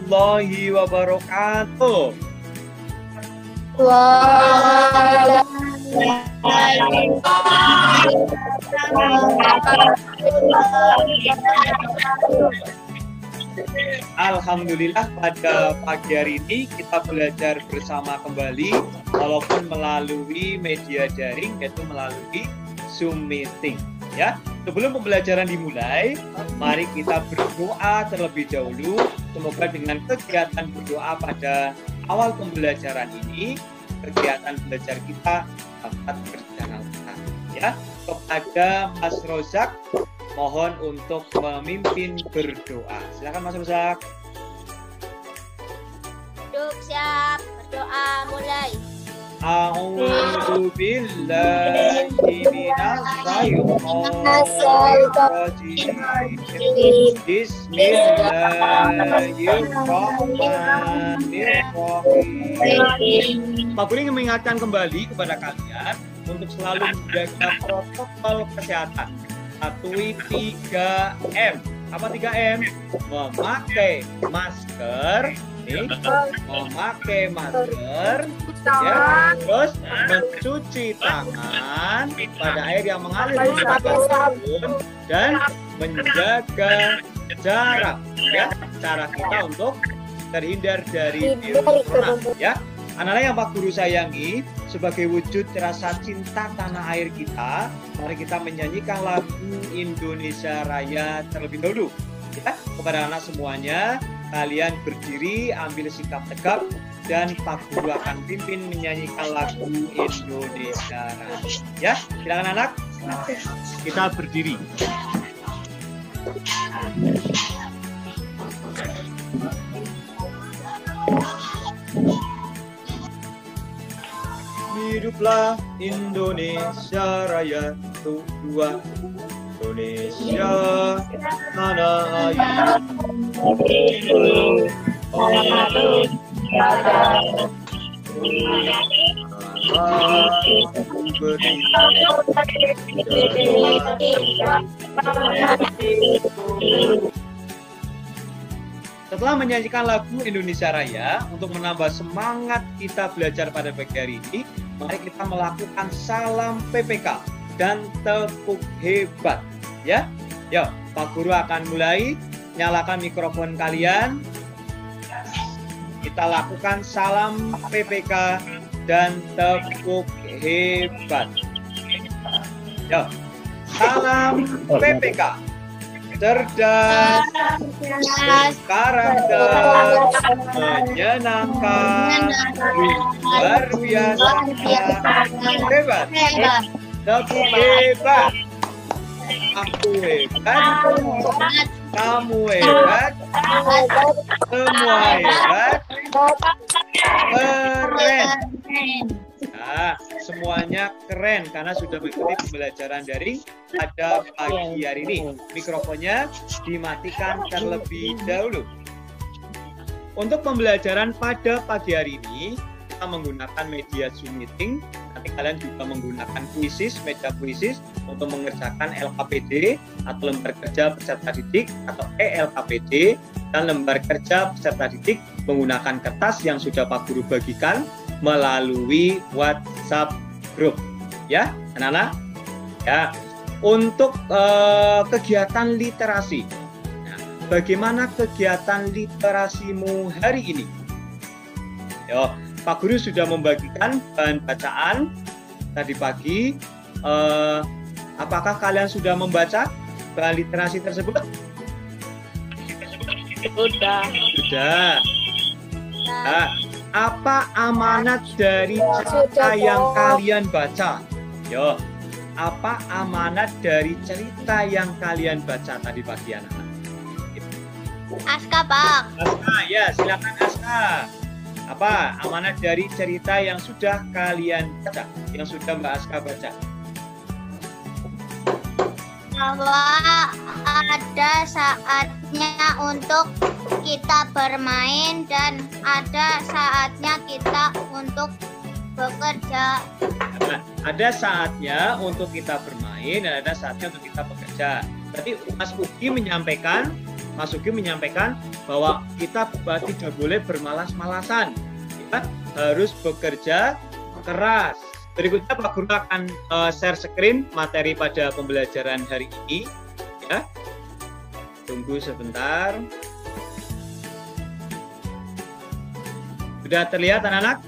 warahmatullahi wabarakatuh. Alhamdulillah pada pagi hari ini kita belajar bersama kembali walaupun melalui media daring yaitu melalui Zoom meeting ya. Sebelum pembelajaran dimulai, mari kita berdoa terlebih dahulu. Semoga dengan kegiatan berdoa pada awal pembelajaran ini, kegiatan belajar kita dapat berjalan lancar ya. Kepada Mas Rozak mohon untuk memimpin berdoa. Silakan Mas Rozak. Duduk siap, berdoa mulai. A'udzu billahi minasyaitonir rajim. Bismillahirrahmanirrahim. Pak Guru ingin mengingatkan kembali kepada kalian untuk selalu menjaga protokol kesehatan. 3M. Apa 3M? Memakai masker, memakai masker, ya, terus mencuci tangan pada air yang mengalir di sekitar sabun dan menjaga jarak, ya, cara kita untuk terhindar dari virus corona, ya. Anak-anak yang Pak Guru sayangi, sebagai wujud rasa cinta tanah air kita, mari kita menyanyikan lagu Indonesia Raya terlebih dahulu. Ya, kepada anak semuanya, kalian berdiri, ambil sikap tegap, dan Pak Guru akan pimpin menyanyikan lagu Indonesia Raya. Ya, silakan anak, kita berdiri. Hiduplah Indonesia Raya, dua Indonesia tanah air. Setelah menyanyikan lagu Indonesia Raya, untuk menambah semangat kita belajar pada pagi hari ini, mari kita melakukan salam PPK dan tepuk hebat. Ya, yuk, Pak Guru akan mulai. Nyalakan mikrofon kalian. Kita lakukan salam PPK dan tepuk hebat. Yuk, salam PPK. Cerdas, karakter, menyenangkan, luar biasa, hebat, tepuk hebat. Aku hebat, kamu hebat, semua hebat, keren. Nah, semuanya keren karena sudah mengikuti pembelajaran daring pada pagi hari ini. Mikrofonnya dimatikan terlebih dahulu. Untuk pembelajaran pada pagi hari ini, kita menggunakan media Zoom meeting. Nanti kalian juga menggunakan kuisis, meja kuisis untuk mengerjakan LKPD atau lembar kerja peserta didik atau ELKPD, dan lembar kerja peserta didik menggunakan kertas yang sudah Pak Guru bagikan melalui WhatsApp group, ya anak-anak. Ya, untuk kegiatan literasi. Nah, bagaimana kegiatan literasimu hari ini? Yo, Pak Guru sudah membagikan bahan bacaan tadi pagi. Apakah kalian sudah membaca bahan literasi tersebut? Sudah. Sudah. Nah, apa amanat dari cerita yang kalian baca? Yo, apa amanat dari cerita yang kalian baca tadi pagi anak-anak? Aska, Pak. Aska, ya silakan Aska. Apa amanat dari cerita yang sudah kalian baca, yang sudah Mbak Aska baca? Bahwa ada saatnya untuk kita bermain dan ada saatnya kita untuk bekerja. Nah, ada saatnya untuk kita bermain dan ada saatnya untuk kita bekerja. Berarti Mas Ugi menyampaikan Mas Ugi menyampaikan bahwa kita tidak boleh bermalas-malasan, ya, harus bekerja keras. Berikutnya Pak Guru akan share screen materi pada pembelajaran hari ini, ya. Tunggu sebentar. Sudah terlihat anak-anak?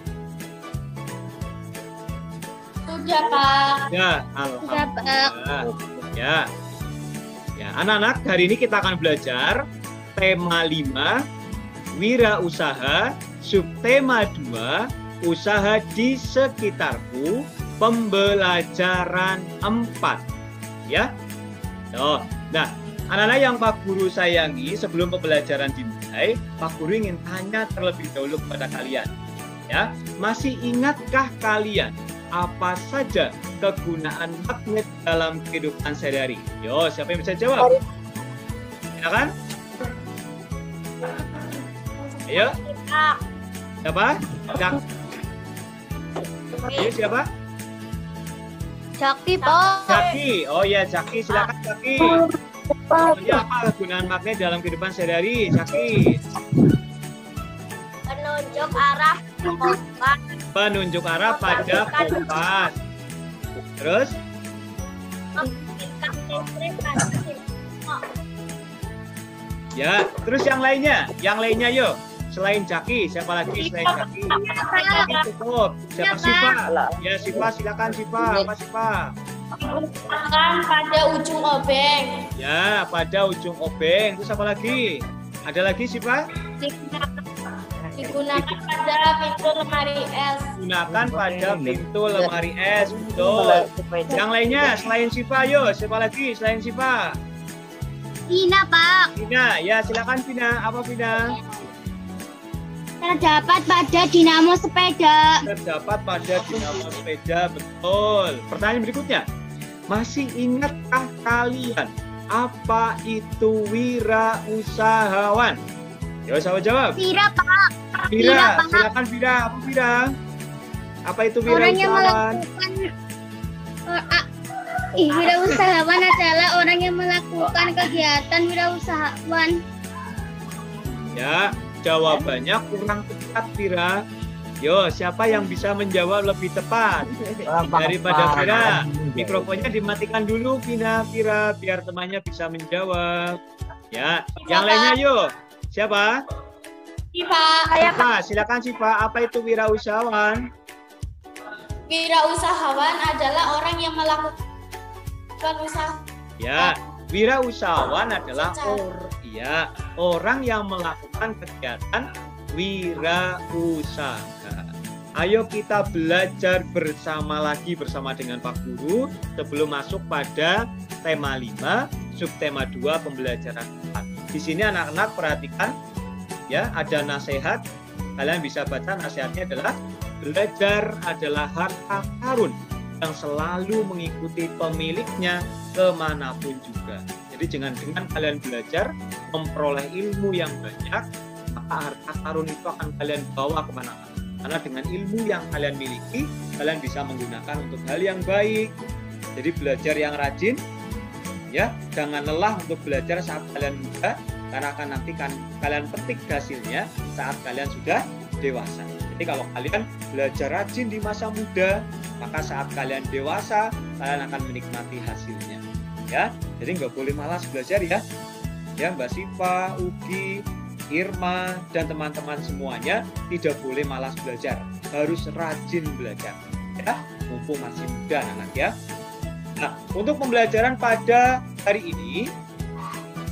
Sudah, Pak. Ya, alhamdulillah. Ya. Ya, anak-anak, hari ini kita akan belajar tema 5, wirausaha, subtema 2, usaha di sekitarku, pembelajaran 4. Ya. Oh, nah, anak-anak yang Pak Guru sayangi, sebelum pembelajaran dimulai, Pak Guru ingin tanya terlebih dahulu kepada kalian. Ya, masih ingatkah kalian apa saja kegunaan magnet dalam kehidupan sehari-hari? Yo, siapa yang bisa jawab? Ya kan? Ayo. Siapa? Ayo, siapa? Jaki, Pak. Jaki. Oh ya, Jaki, silakan Jaki. Jadi apa kegunaan magnet dalam kehidupan sehari-hari, Jaki? Penunjuk arah kompas. Penunjuk arah pada kompas. Terus? Ya, terus yang lainnya? Yang lainnya yuk. Selain Jaki, siapa lagi selain Jaki? Jaki cukup. Siapa Siva? Ya, Siva, silakan Siva. Apa Siva? Digunakan pada ujung obeng. Ya, pada ujung obeng. Terus apa lagi? Ada lagi Siva? Digunakan pada pintu lemari es. Gunakan pada pintu lemari es. Betul. Yang lainnya selain Siva, yuk. Siapa lagi selain Siva? Vina, Pak. Vina, ya silakan Vina. Apa Vina? Terdapat pada dinamo sepeda. Terdapat pada dinamo sepeda, betul. Pertanyaan berikutnya, masih ingatkah kalian apa itu wirausahawan? Ya, siapa jawab? Vira, Pak. Vira, silakan Vira. Apa Vira? Apa itu wirausahawan? Wirausahawan adalah orang yang melakukan kegiatan wirausahawan. Ya, jawabannya kurang tepat Vira. Yo, siapa yang bisa menjawab lebih tepat daripada Vira? Mikrofonnya dimatikan dulu Vira, biar temannya bisa menjawab. Ya, yang lainnya yuk. Siapa? Siva. Siva, silakan Siva. Apa itu wirausahawan? Wirausahawan adalah orang yang melakukan usaha. Ya, wirausahawan adalah orang yang melakukan kegiatan wirausaha. Ayo kita belajar bersama dengan Pak Guru sebelum masuk pada tema 5, subtema 2, pembelajaran 4. Di sini anak-anak perhatikan, ya, ada nasihat. Kalian bisa baca nasihatnya adalah belajar adalah harta karun yang selalu mengikuti pemiliknya kemanapun juga. Jadi dengan kalian belajar memperoleh ilmu yang banyak, maka harta karun itu akan kalian bawa kemana-mana. Karena dengan ilmu yang kalian miliki, kalian bisa menggunakan untuk hal yang baik. Jadi belajar yang rajin, ya, jangan lelah untuk belajar saat kalian muda, karena akan nanti kalian petik hasilnya saat kalian sudah dewasa. Jadi kalau kalian belajar rajin di masa muda, maka saat kalian dewasa, kalian akan menikmati hasilnya. Ya, jadi nggak boleh malas belajar ya. Ya, Mbak Siva, Ugi, Irma, dan teman-teman semuanya tidak boleh malas belajar. Harus rajin belajar. Ya, mumpung masih muda anak ya. Nah, untuk pembelajaran pada hari ini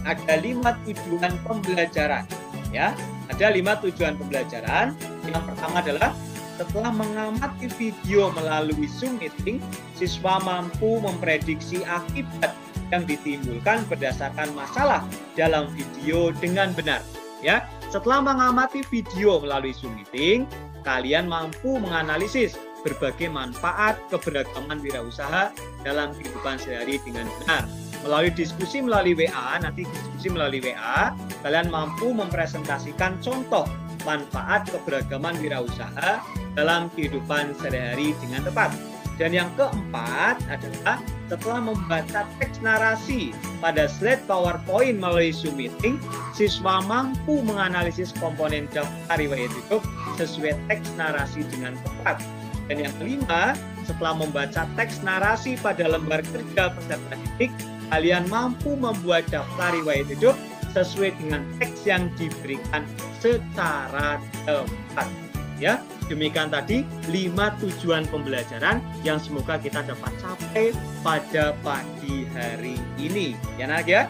ada 5 tujuan pembelajaran. Ya, ada 5 tujuan pembelajaran. Yang pertama adalah setelah mengamati video melalui Zoom meeting, siswa mampu memprediksi akibat yang ditimbulkan berdasarkan masalah dalam video dengan benar. Ya, setelah mengamati video melalui Zoom meeting, kalian mampu menganalisis berbagai manfaat keberagaman wirausaha dalam kehidupan sehari dengan benar. Melalui diskusi melalui WA, kalian mampu mempresentasikan contoh manfaat keberagaman wirausaha dalam kehidupan sehari-hari dengan tepat. Dan yang keempat adalah setelah membaca teks narasi pada slide PowerPoint melalui Zoom Meeting, siswa mampu menganalisis komponen daftar riwayat hidup sesuai teks narasi dengan tepat. Dan yang kelima, setelah membaca teks narasi pada lembar kerja peserta didik, kalian mampu membuat daftar riwayat hidup sesuai dengan teks yang diberikan secara tepat. Ya, demikian tadi 5 tujuan pembelajaran yang semoga kita dapat capai pada pagi hari ini. Ya, Nak ya?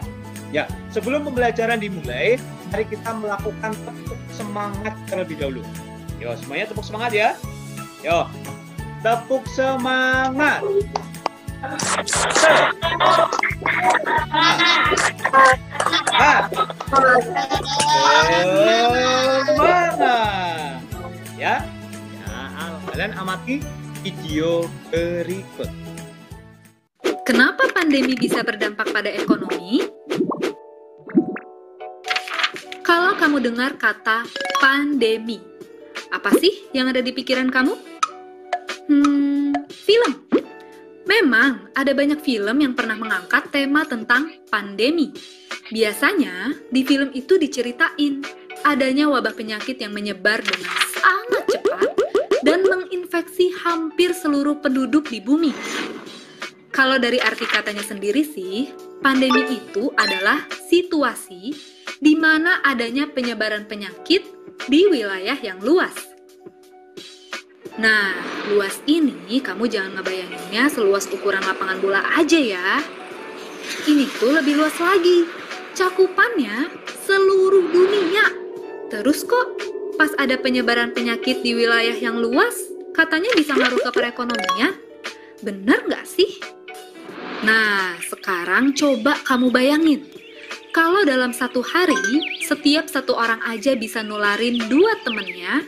Ya, sebelum pembelajaran dimulai, mari kita melakukan tepuk semangat terlebih dahulu. Yo, semuanya tepuk semangat ya. Yo, tepuk semangat. Semangat. Ya, kalian amati video berikut. Kenapa pandemi bisa berdampak pada ekonomi? Kalau kamu dengar kata pandemi, apa sih yang ada di pikiran kamu? Film. Memang ada banyak film yang pernah mengangkat tema tentang pandemi. Biasanya di film itu diceritain adanya wabah penyakit yang menyebar dengan sangat cepat dan menginfeksi hampir seluruh penduduk di bumi. Kalau dari arti katanya sendiri sih, pandemi itu adalah situasi di mana adanya penyebaran penyakit di wilayah yang luas. Nah, luas ini kamu jangan ngebayanginnya seluas ukuran lapangan bola aja ya. Ini tuh lebih luas lagi, cakupannya seluruh dunia. Terus kok pas ada penyebaran penyakit di wilayah yang luas, katanya bisa ngaruh ke perekonomian? Bener nggak sih? Nah, sekarang coba kamu bayangin. Kalau dalam satu hari, setiap satu orang aja bisa nularin 2 temennya,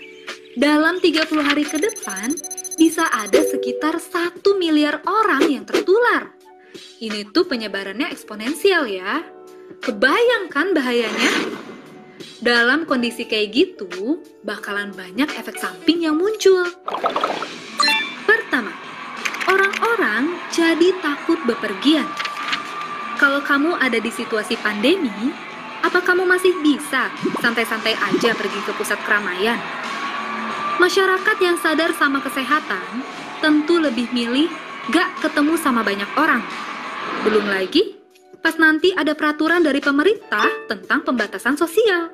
dalam 30 hari ke depan, bisa ada sekitar 1 miliar orang yang tertular. Ini tuh penyebarannya eksponensial ya. Kebayangkan bahayanya? Dalam kondisi kayak gitu, bakalan banyak efek samping yang muncul. Pertama, orang-orang jadi takut bepergian. Kalau kamu ada di situasi pandemi, apa kamu masih bisa santai-santai aja pergi ke pusat keramaian? Masyarakat yang sadar sama kesehatan tentu lebih milih gak ketemu sama banyak orang. Belum lagi, pas nanti ada peraturan dari pemerintah tentang pembatasan sosial.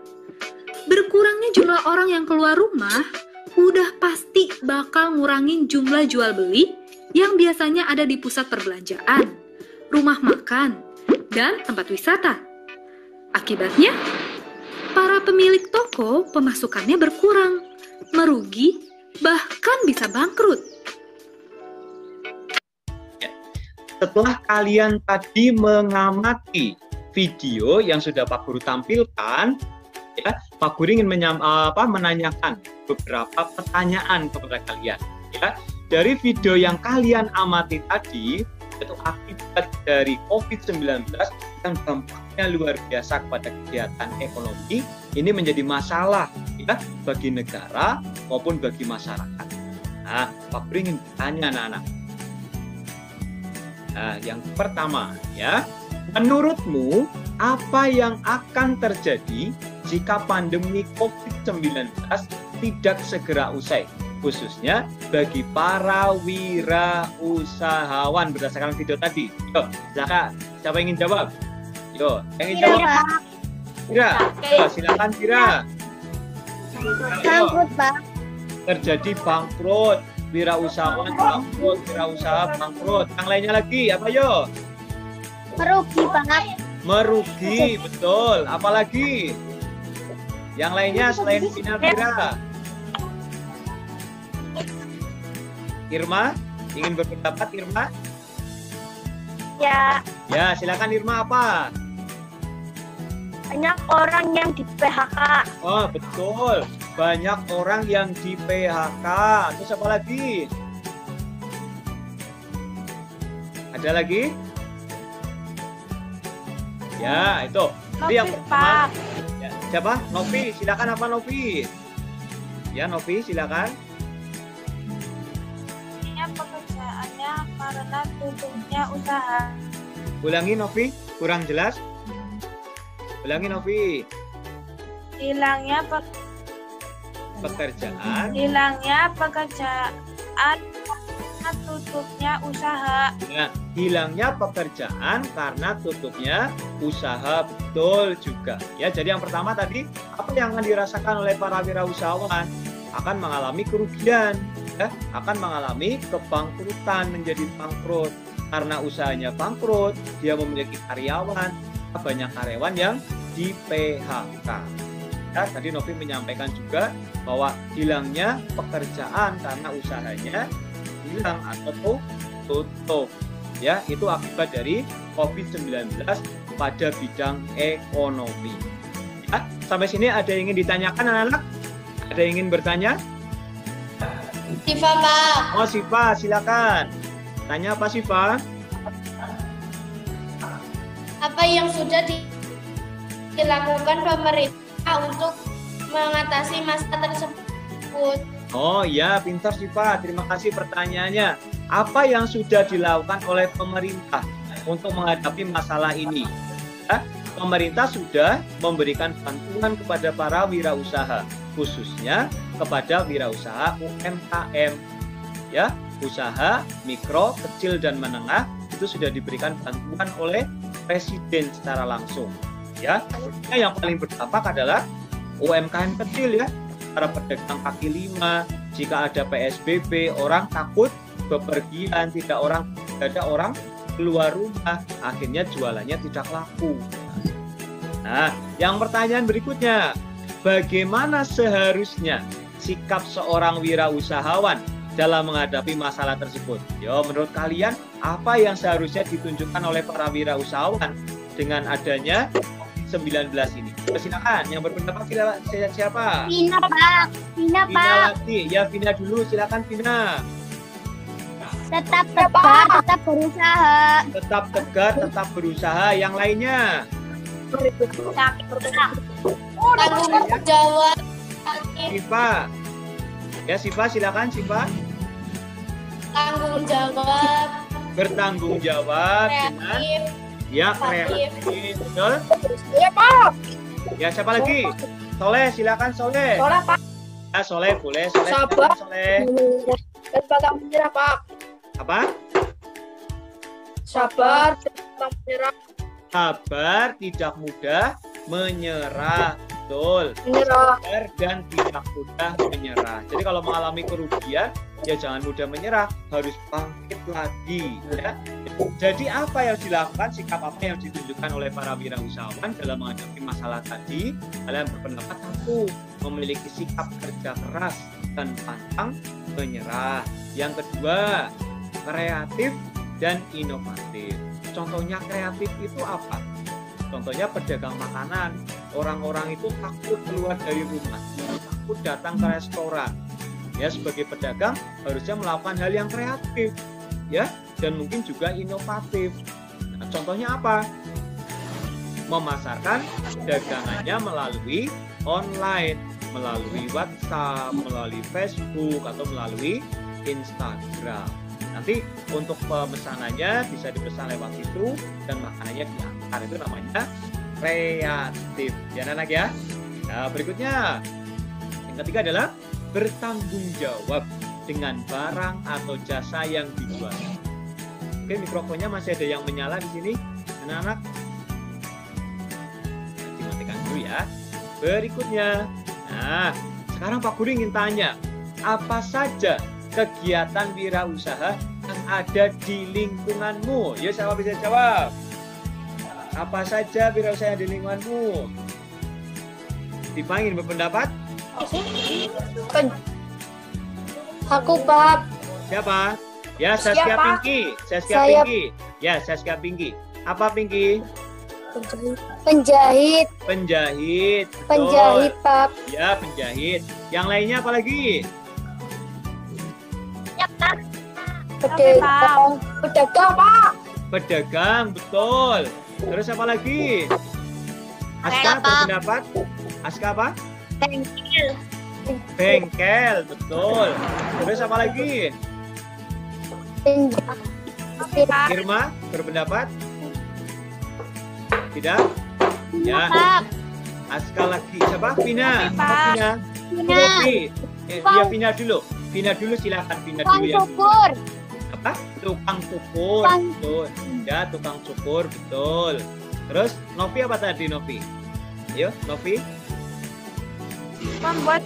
Berkurangnya jumlah orang yang keluar rumah udah pasti bakal ngurangin jumlah jual beli yang biasanya ada di pusat perbelanjaan, rumah makan, dan tempat wisata. Akibatnya, para pemilik toko pemasukannya berkurang, merugi, bahkan bisa bangkrut. Setelah kalian tadi mengamati video yang sudah Pak Guru tampilkan, ya, Pak Guru ingin menanyakan beberapa pertanyaan kepada kalian. Ya, dari video yang kalian amati tadi, yaitu akibat dari COVID-19 yang dampaknya luar biasa kepada kegiatan ekonomi, ini menjadi masalah ya, bagi negara maupun bagi masyarakat. Nah, Pak Guru ingin bertanya anak-anak. Nah, yang pertama ya, menurutmu apa yang akan terjadi jika pandemi COVID-19 tidak segera usai, khususnya bagi para wirausahawan berdasarkan video tadi? Yo, silakan. Siapa yang ingin jawab? Yo, yang ingin jawab? Kira, silakan Kira. Bangkrut, Pak. Terjadi bangkrut, wirausahawan bangkrut, wirausaha bangkrut. Yang lainnya lagi, apa yo? Merugi, Pak. Merugi, betul. Apalagi? Yang lainnya selain Kira. Irma, ingin berpendapat Irma? Ya, Ya, silakan Irma apa? banyak orang yang di PHK. Oh, betul. Banyak orang yang di PHK. Terus apa lagi? Ada lagi? Ya, itu. Jadi yang pertama. Ya, siapa? Novi, silakan apa Novi? Ya, Novi, silakan. Intinya pekerjaannya karena tutupnya usaha. Ulangi Novi, kurang jelas. Ulangi Novi. Hilangnya Pekerjaan. karena tutupnya usaha. Nah, hilangnya pekerjaan karena tutupnya usaha, betul juga. Ya, jadi yang pertama tadi, apa yang akan dirasakan oleh para wirausahawan? Akan mengalami kerugian, ya, akan mengalami kebangkrutan, menjadi bangkrut. Karena usahanya bangkrut, dia memiliki karyawan, banyak karyawan yang di PHK. Ya, tadi Novi menyampaikan juga bahwa hilangnya pekerjaan karena usahanya hilang atau tutup. Ya, itu akibat dari COVID-19 pada bidang ekonomi. Ya, sampai sini ada yang ingin ditanyakan anak-anak? Ada yang ingin bertanya? Siva, Pak. Oh, Siva, silakan. Tanya apa, Siva? Apa yang sudah dilakukan pemerintah untuk mengatasi masalah tersebut? Oh iya, pintar Siva. Terima kasih pertanyaannya. Apa yang sudah dilakukan oleh pemerintah untuk menghadapi masalah ini? Ya, pemerintah sudah memberikan bantuan kepada para wirausaha, khususnya kepada wirausaha UMKM. Ya, usaha mikro, kecil dan menengah itu sudah diberikan bantuan oleh Presiden secara langsung. Ya, yang paling berdampak adalah UMKM kecil, ya, para pedagang kaki lima. Jika ada PSBB, orang takut bepergian, tidak ada orang keluar rumah, akhirnya jualannya tidak laku. Nah, yang pertanyaan berikutnya, bagaimana seharusnya sikap seorang wirausahawan dalam menghadapi masalah tersebut? Yo, menurut kalian apa yang seharusnya ditunjukkan oleh para wirausahawan dengan adanya COVID-19 ini? Silakan, yang berpendapat siapa? Vina, Pak. Vina, Vina Pak. lagi, ya Vina dulu, silakan Vina. Tetap tegar, tetap berusaha. Tetap tegar, tetap berusaha. Yang lainnya? Tanggung jawab. Siva. Ya Siva, silakan Siva. Tanggung jawab. Bertanggung jawab dengan Kreatif. ya kreatif, betul? Iya, Pak. Ya siapa lagi? Soleh, silakan Soleh. Soalnya, Pak, Ya Soleh, boleh Soleh. Sabar. Silakan, Soleh. dan pantang menyerah, Pak. Apa? Sabar, dan pantang menyerah. Sabar, tidak mudah menyerah. Betul. Menyerah. Sabar dan tidak mudah menyerah. Jadi kalau mengalami kerugian, ya jangan mudah menyerah, harus bangkit lagi. Ya. Jadi apa yang dilakukan, sikap apa yang ditunjukkan oleh para wirausahawan dalam menghadapi masalah tadi? Kalian berpendapat satu, memiliki sikap kerja keras dan pantang menyerah. Yang kedua, kreatif dan inovatif. Contohnya kreatif itu apa? Contohnya pedagang makanan. Orang-orang itu takut keluar dari rumah, takut datang ke restoran. Ya, sebagai pedagang harusnya melakukan hal yang kreatif, ya, dan mungkin juga inovatif. Nah, contohnya apa? Memasarkan dagangannya melalui online, melalui WhatsApp, melalui Facebook, atau melalui Instagram. Nanti untuk pemesanannya bisa dipesan lewat situ dan makanannya diantar. Itu namanya kreatif. Ya anak ya. Nah, berikutnya yang ketiga adalah bertanggung jawab dengan barang atau jasa yang dijual. Oke, mikrofonnya masih ada yang menyala di sini, anak-anak. Dimatikan dulu ya. Berikutnya, nah sekarang Pak Guru ingin tanya, apa saja kegiatan wirausaha yang ada di lingkunganmu? Ya, siapa bisa jawab? Apa saja wirausaha di lingkunganmu? Dipangin berpendapat? Aku, Pak. Siapa? Ya, Saskia Siapa? Pinky. Saskia Saya. Pinky. Ya, Saskia Pinky. Apa Pinky? Penjahit. Penjahit. Betul. Penjahit, Pak. Ya, penjahit. Yang lainnya apa lagi? Pedagang. Pedagang, Pak. Pedagang, betul. Terus apa lagi? Aska berpendapat? Aska apa? Bengkel. Bengkel, betul. Terus apa lagi? Irma berpendapat? Tidak? Ya. Pak. Sekali lagi siapa? Vina. Pak. Vina. Vina. Rofi. Ya Vina dulu. Vina dulu silakan Vina Tukang dulu ya. cukur. Apa? Tukang cukur. Tukang- Betul. Ya, tukang cukur, betul. Terus Novi apa tadi Novi? Ayo, Novi. Membuat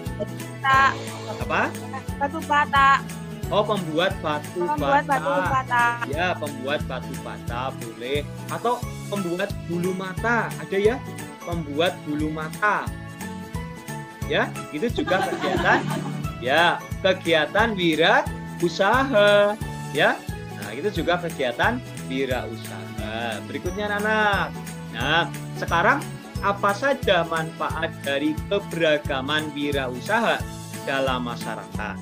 Apa? batu bata. Oh, pembuat batu Membuat batu bata. bata. Ya, pembuat batu bata boleh. Atau pembuat bulu mata. Ada ya? Pembuat bulu mata. Ya, itu juga kegiatan. Ya, kegiatan wira usaha. Ya. Nah, itu juga kegiatan wira usaha. Berikutnya anak-anak. Nah, sekarang apa saja manfaat dari keberagaman wirausaha dalam masyarakat?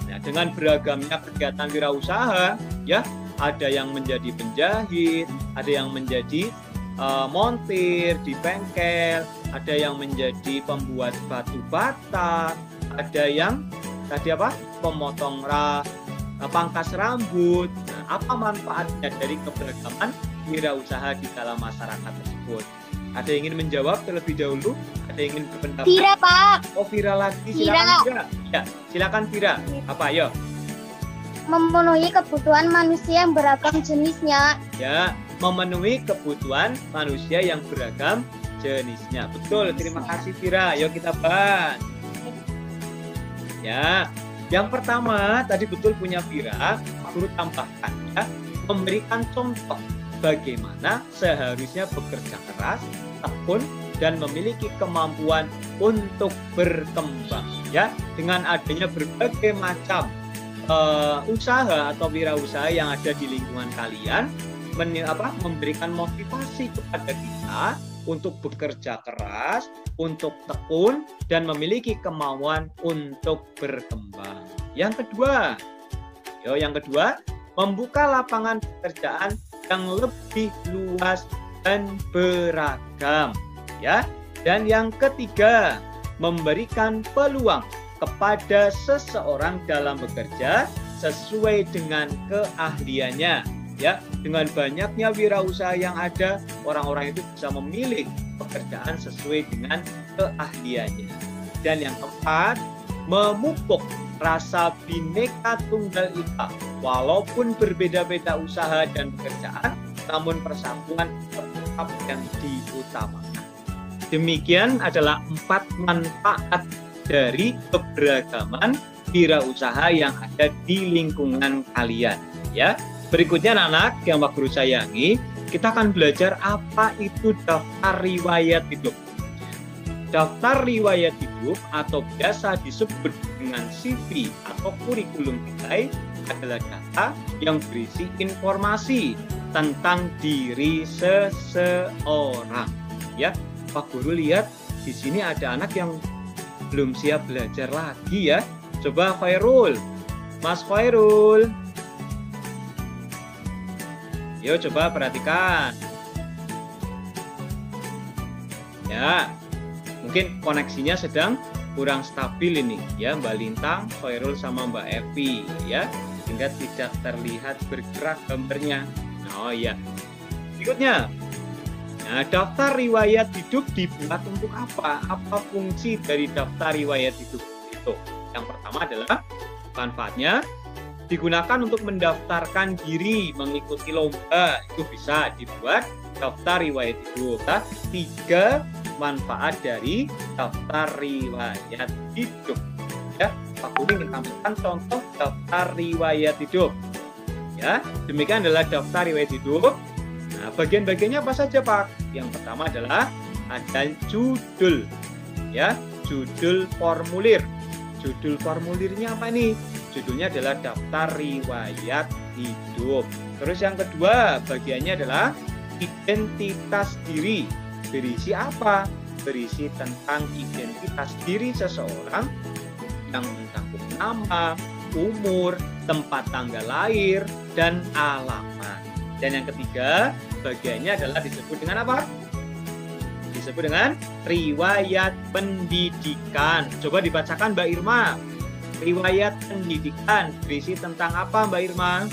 Nah, dengan beragamnya kegiatan wirausaha, ya, ada yang menjadi penjahit, ada yang menjadi montir di bengkel, ada yang menjadi pembuat batu bata, ada yang tadi apa? Pemotong pangkas rambut. Nah, apa manfaatnya dari keberagaman wirausaha di dalam masyarakat tersebut? Ada yang ingin menjawab terlebih dahulu? Ada yang ingin berpendapat? Vira, Pak. Oh, Vira lagi. Silakan Vira. Ya, silakan Vira. Apa? Ayo. Memenuhi kebutuhan manusia yang beragam jenisnya. Ya, memenuhi kebutuhan manusia yang beragam jenisnya. Betul. Terima kasih Vira. Ayo kita bahas. Ya, yang pertama tadi betul punya Vira. Guru tambahkan ya, memberikan contoh bagaimana seharusnya bekerja keras, tekun, dan memiliki kemampuan untuk berkembang. Ya, dengan adanya berbagai macam usaha atau wirausaha yang ada di lingkungan kalian, memberikan motivasi kepada kita untuk bekerja keras, untuk tekun, dan memiliki kemauan untuk berkembang. Yang kedua, membuka lapangan pekerjaan yang lebih luas dan beragam, ya. Dan yang ketiga, memberikan peluang kepada seseorang dalam bekerja sesuai dengan keahliannya, ya. Dengan banyaknya wirausaha yang ada, orang-orang itu bisa memilih pekerjaan sesuai dengan keahliannya. Dan yang keempat, memupuk rasa Bhinneka Tunggal Ika. Walaupun berbeda-beda usaha dan pekerjaan, namun persatuan tetap yang diutamakan. Demikian adalah 4 manfaat dari keberagaman wirausaha yang ada di lingkungan kalian. Ya, berikutnya anak-anak yang Pak Guru sayangi, kita akan belajar apa itu daftar riwayat hidup. Daftar riwayat hidup atau biasa disebut dengan CV atau kurikulum vitae adalah data yang berisi informasi tentang diri seseorang. Ya, Pak Guru lihat di sini ada anak yang belum siap belajar lagi ya. Coba Khairul, Mas Khairul. Yuk coba perhatikan. Ya, mungkin koneksinya sedang kurang stabil ini ya, Mbak Lintang, Khairul sama Mbak Evi ya, sehingga tidak terlihat bergerak gambarnya. Oh iya. Berikutnya, nah, daftar riwayat hidup dibuat untuk apa? Apa fungsi dari daftar riwayat hidup itu? Yang pertama adalah manfaatnya digunakan untuk mendaftarkan diri mengikuti lomba, itu bisa dibuat daftar riwayat hidup. 3 manfaat dari daftar riwayat hidup. Ya, Pak Guru ingin tampilkan contoh daftar riwayat hidup. Ya, demikian adalah daftar riwayat hidup. Nah, bagian-bagiannya apa saja, Pak? Yang pertama adalah ada judul. Ya, judul formulir. Judul formulirnya apa nih? Judulnya adalah daftar riwayat hidup. Terus yang kedua, bagiannya adalah identitas diri. Berisi apa? Berisi tentang identitas diri seseorang yang mencakup nama, umur, tempat tanggal lahir, dan alamat. Dan yang ketiga, bagiannya adalah disebut dengan apa? Disebut dengan riwayat pendidikan. Coba dibacakan Mbak Irma. Riwayat pendidikan berisi tentang apa Mbak Irma?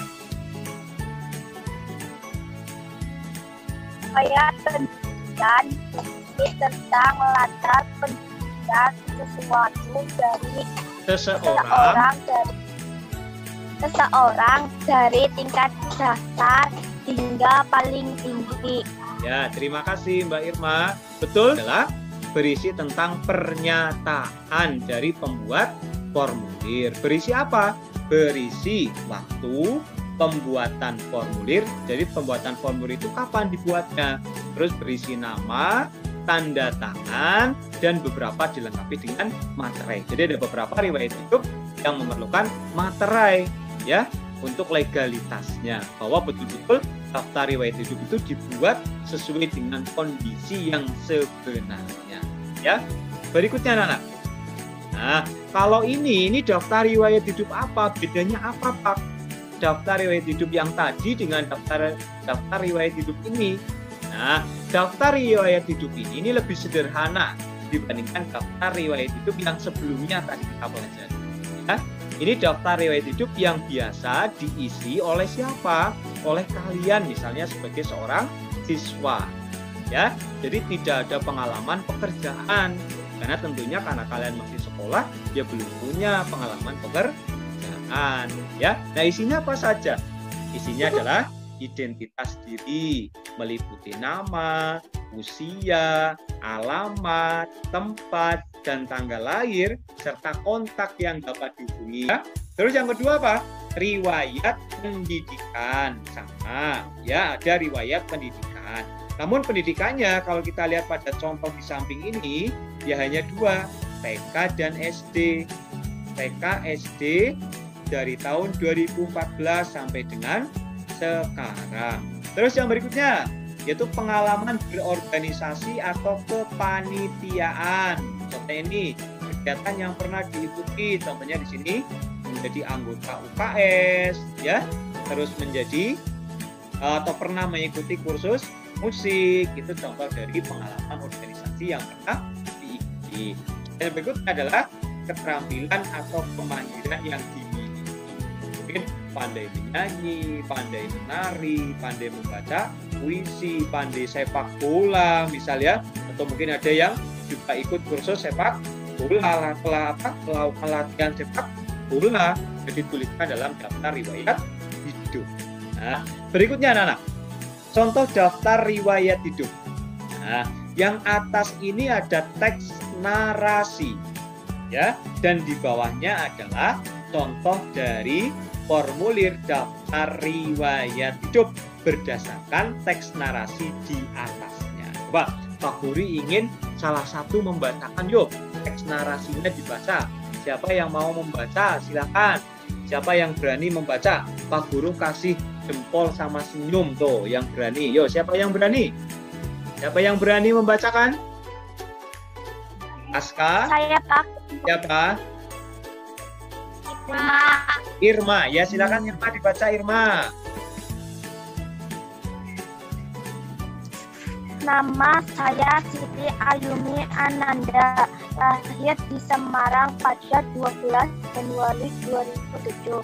riwayat pendidikan ini tentang latar pendidikan sesuatu dari seseorang dari tingkat dasar hingga paling tinggi. Ya, terima kasih Mbak Irma. Betul adalah berisi tentang pernyataan dari pembuat formulir. Berisi apa? Berisi waktu pembuatan formulir. Jadi pembuatan formulir itu kapan dibuatnya? Terus berisi nama, tanda tangan, dan beberapa dilengkapi dengan materai. Jadi ada beberapa riwayat hidup yang memerlukan materai ya untuk legalitasnya, bahwa betul-betul daftar riwayat hidup itu dibuat sesuai dengan kondisi yang sebenarnya. Ya, berikutnya anak-anak. Nah, kalau ini daftar riwayat hidup apa? Bedanya apa, Pak? Daftar riwayat hidup yang tadi dengan daftar riwayat hidup ini. Nah, daftar riwayat hidup ini lebih sederhana dibandingkan daftar riwayat hidup yang sebelumnya tadi kita pelajari. Nah, ini daftar riwayat hidup yang biasa diisi oleh siapa? Oleh kalian misalnya sebagai seorang siswa. Ya, jadi tidak ada pengalaman pekerjaan karena tentunya karena kalian masih sekolah, ya belum punya pengalaman pekerjaan. Ya, nah isinya apa saja? Isinya adalah identitas diri, meliputi nama, usia, alamat, tempat, dan tanggal lahir, serta kontak yang dapat dihubungi. Terus yang kedua apa? Riwayat pendidikan. Sama, ya ada riwayat pendidikan. Namun pendidikannya kalau kita lihat pada contoh di samping ini, ya hanya dua, TK dan SD. TK, SD dari tahun 2014 sampai dengan sekarang. Terus yang berikutnya yaitu pengalaman berorganisasi atau kepanitiaan. Contoh ini kegiatan yang pernah diikuti, contohnya di sini menjadi anggota UKS, ya, terus menjadi atau pernah mengikuti kursus musik, itu contoh dari pengalaman organisasi yang pernah diikuti. Dan berikutnya adalah keterampilan atau kemandirian yang dimiliki. Mungkin pandai menyanyi, pandai menari, pandai membaca puisi, pandai sepak bola misalnya, atau mungkin ada yang juga ikut kursus sepak bola, melakukan latihan sepak bola, jadi tuliskan dalam daftar riwayat hidup. Nah, berikutnya anak-anak, contoh daftar riwayat hidup. Nah, yang atas ini ada teks narasi, ya, dan di bawahnya adalah contoh dari formulir daftar riwayat hidup berdasarkan teks narasi di atasnya. Coba Pak Guri ingin salah satu membacakan, yuk teks narasinya dibaca. Siapa yang mau membaca? Silakan. Siapa yang berani membaca? Pak Guru kasih jempol sama senyum tuh yang berani. Yo, siapa yang berani? Siapa yang berani membacakan? Aska? Saya Pak. Siapa? Irma. Ya, silakan Irma dibaca Irma. Nama saya Siti Ayumi Ananda, lahir di Semarang pada 12 Januari 2007.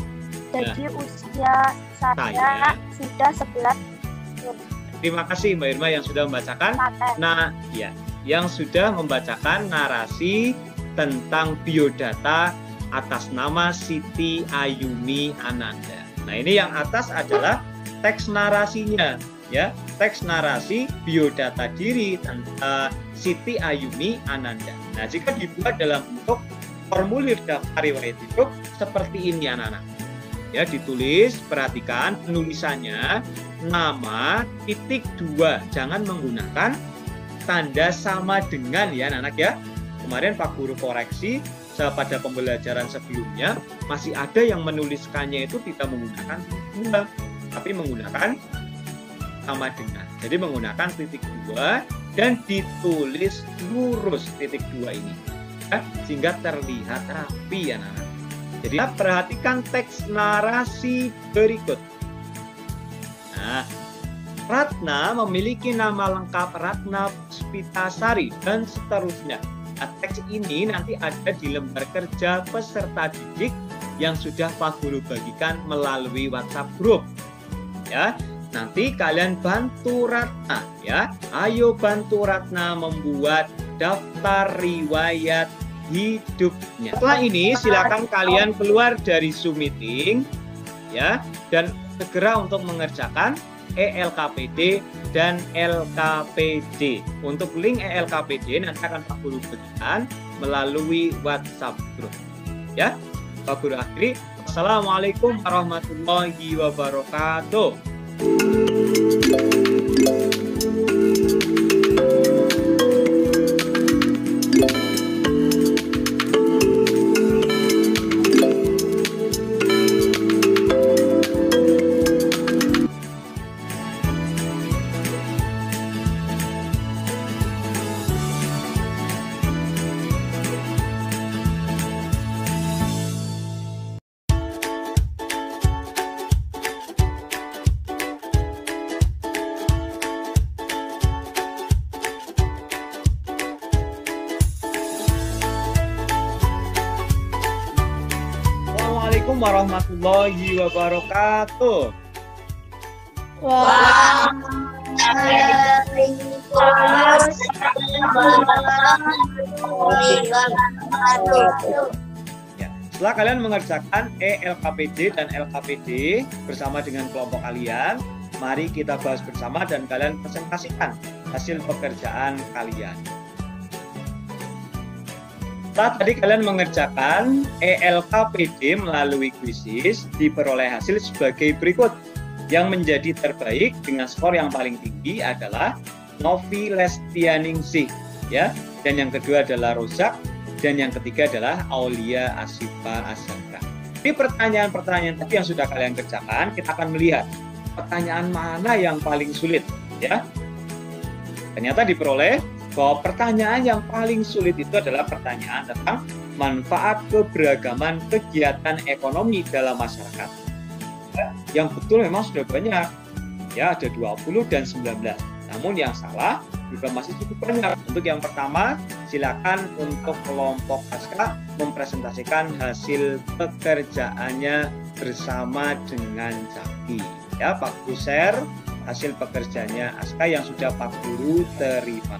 Jadi usia saya sudah 11. Terima kasih Mbak Irma yang sudah membacakan. Nah, ya, yang sudah membacakan narasi tentang biodata atas nama Siti Ayumi Ananda. Nah, ini yang atas adalah teks narasinya, ya, teks narasi biodata diri Siti Ayumi Ananda. Nah, jika dibuat dalam bentuk formulir daftar riwayat hidup seperti ini anak-anak. Ya, ditulis, perhatikan penulisannya nama .2, jangan menggunakan tanda sama dengan ya anak-anak ya. Kemarin Pak Guru koreksi pada pembelajaran sebelumnya masih ada yang menuliskannya itu tidak menggunakan .2 tapi menggunakan sama dengan. Jadi menggunakan .2 dan ditulis lurus .2 ini ya, sehingga terlihat rapi ya anak-anak. Jadi perhatikan teks narasi berikut. Nah, Ratna memiliki nama lengkap Ratna Puspitasari dan seterusnya. Nah, teks ini nanti ada di lembar kerja peserta didik yang sudah Pak Guru bagikan melalui WhatsApp group. Ya, nanti kalian bantu Ratna ya. Ayo bantu Ratna membuat daftar riwayat hidupnya. Setelah ini silakan kalian keluar dari Zoom meeting ya dan segera untuk mengerjakan ELKPD dan LKPD. Untuk link ELKPD nanti akan Pak Guru berikan melalui WhatsApp group. Ya, Pak Guru akhiri. Assalamualaikum warahmatullahi wabarakatuh. Assalamualaikum warahmatullahi wabarakatuh. Ya, setelah kalian mengerjakan ELKPD dan LKPD bersama dengan kelompok kalian, mari kita bahas bersama dan kalian presentasikan hasil pekerjaan kalian. Setelah tadi kalian mengerjakan ELKPD melalui kuisis, diperoleh hasil sebagai berikut. Yang menjadi terbaik dengan skor yang paling tinggi adalah Novi Lestianingsih, ya. Dan yang kedua adalah Rozak, dan yang ketiga adalah Aulia Asifa Azhara. Di pertanyaan-pertanyaan tadi yang sudah kalian kerjakan, kita akan melihat pertanyaan mana yang paling sulit, ya. Ternyata diperoleh bahwa pertanyaan yang paling sulit itu adalah pertanyaan tentang manfaat keberagaman kegiatan ekonomi dalam masyarakat. Yang betul memang sudah banyak, ya ada 20 dan 19. Namun yang salah juga masih cukup banyak. Untuk yang pertama, silakan untuk kelompok ASKA mempresentasikan hasil pekerjaannya bersama dengan Jaki. Ya, Pak Guru share hasil pekerjaannya ASKA yang sudah Pak Guru terima.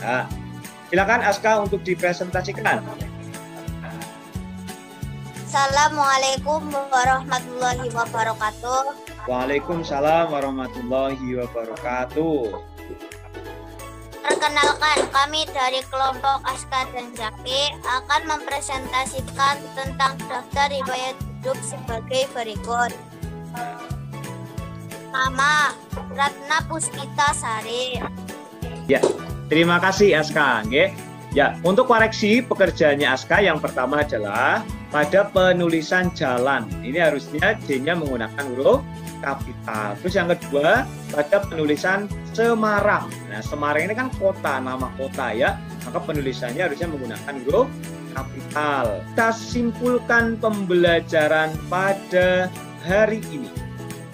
Nah, silakan ASKA untuk dipresentasikan. Assalamualaikum warahmatullahi wabarakatuh. Waalaikumsalam warahmatullahi wabarakatuh. Perkenalkan, kami dari kelompok ASKA dan Jaki akan mempresentasikan tentang daftar riwayat hidup sebagai berikut. Nama, Ratna Puspita Sari. Ya, terima kasih ASKA. Ya, untuk koreksi pekerjaannya ASKA yang pertama adalah pada penulisan jalan. Ini harusnya J-nya menggunakan huruf kapital. Terus yang kedua, pada penulisan Semarang. Nah, Semarang ini kan kota, nama kota ya. Maka penulisannya harusnya menggunakan huruf kapital. Kita simpulkan pembelajaran pada hari ini.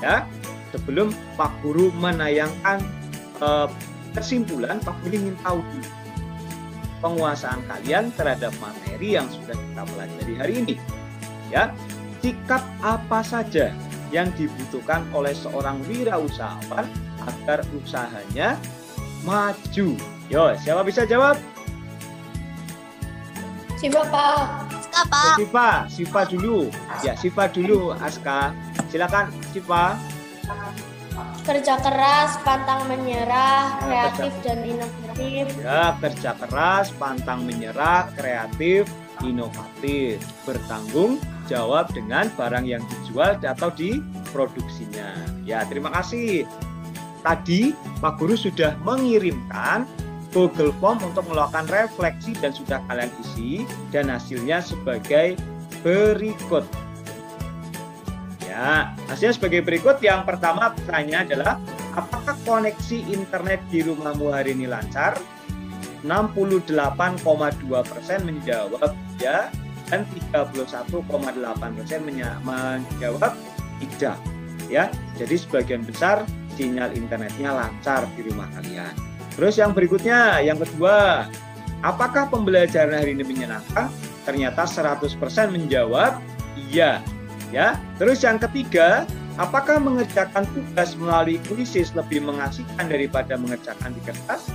Ya, sebelum Pak Guru menayangkan kesimpulan, Pak Guru ingin tahu dulu penguasaan kalian terhadap materi yang sudah kita pelajari hari ini. Ya, sikap apa saja yang dibutuhkan oleh seorang wirausahawan agar usahanya maju? Yo, siapa bisa jawab? Siapa, Pak? ASKA, Pak. Siva dulu. Ya, Siva dulu, ASKA. Silakan, Siva. Kerja keras, pantang menyerah, kreatif dan inovatif. Ya, kerja keras, pantang menyerah, kreatif, inovatif, bertanggung jawab dengan barang yang dijual atau diproduksinya. Ya, terima kasih. Tadi Pak Guru sudah mengirimkan Google Form untuk melakukan refleksi dan sudah kalian isi dan hasilnya sebagai berikut. Ya, hasilnya sebagai berikut. Yang pertama pertanyaannya adalah apakah koneksi internet di rumahmu hari ini lancar? 68,2% menjawab ya dan 31,8% menjawab tidak. Ya, jadi sebagian besar sinyal internetnya lancar di rumah kalian. Terus yang berikutnya, yang kedua, apakah pembelajaran hari ini menyenangkan? Ternyata 100% menjawab iya. Ya, terus yang ketiga, Apakah mengerjakan tugas melalui kuisis lebih mengasihkan daripada mengerjakan di kertas?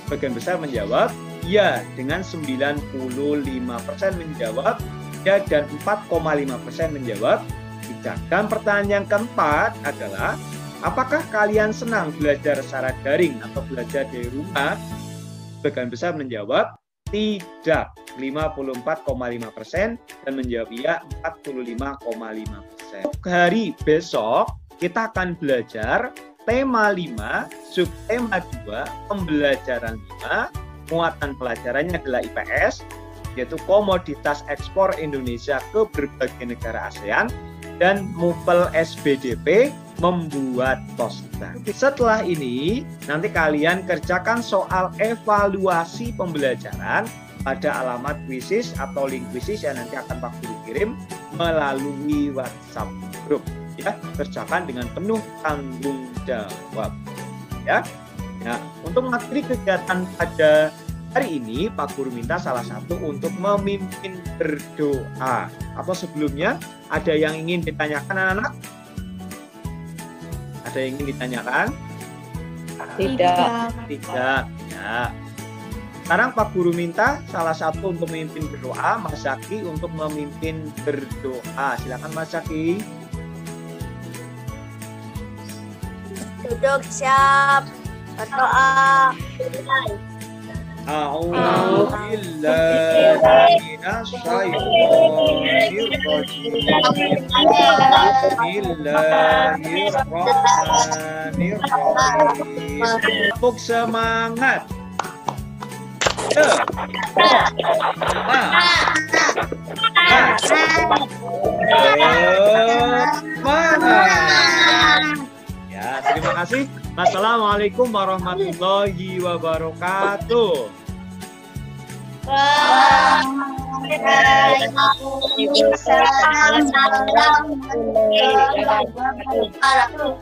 Sebagian besar menjawab ya, dengan 95% menjawab ya, dan 4,5% menjawab tidak. Dan pertanyaan yang keempat adalah, apakah kalian senang belajar secara daring atau belajar dari rumah? Sebagian besar menjawab tidak, 54,5%, dan menjawab iya 45,5%. Hari besok kita akan belajar tema 5, subtema 2, pembelajaran 5, muatan pelajarannya adalah IPS, yaitu komoditas ekspor Indonesia ke berbagai negara ASEAN, dan MUPEL SBDP, membuat poster. Setelah ini, nanti kalian kerjakan soal evaluasi pembelajaran pada alamat kuisis atau link kuisis yang nanti akan Pak Guru kirim melalui WhatsApp grup. Ya, kerjakan dengan penuh tanggung jawab. Ya. Nah, untuk materi kegiatan pada hari ini, Pak Guru minta salah satu untuk memimpin berdoa. Atau sebelumnya, ada yang ingin ditanyakan anak-anak? Ada yang ingin ditanyakan? Tidak. Tidak. Ya. Sekarang Pak Guru minta salah satu untuk memimpin berdoa, Mas Zaki untuk memimpin berdoa. Silakan Mas Zaki. Duduk siap. Berdoa. A'udzu billahi minasyaitonir rajim. Bismillahirrahmanirrahim. Tepuk semangat. Ya, terima kasih. Assalamualaikum warahmatullahi wabarakatuh. Waalaikumsalam warahmatullahi wabarakatuh.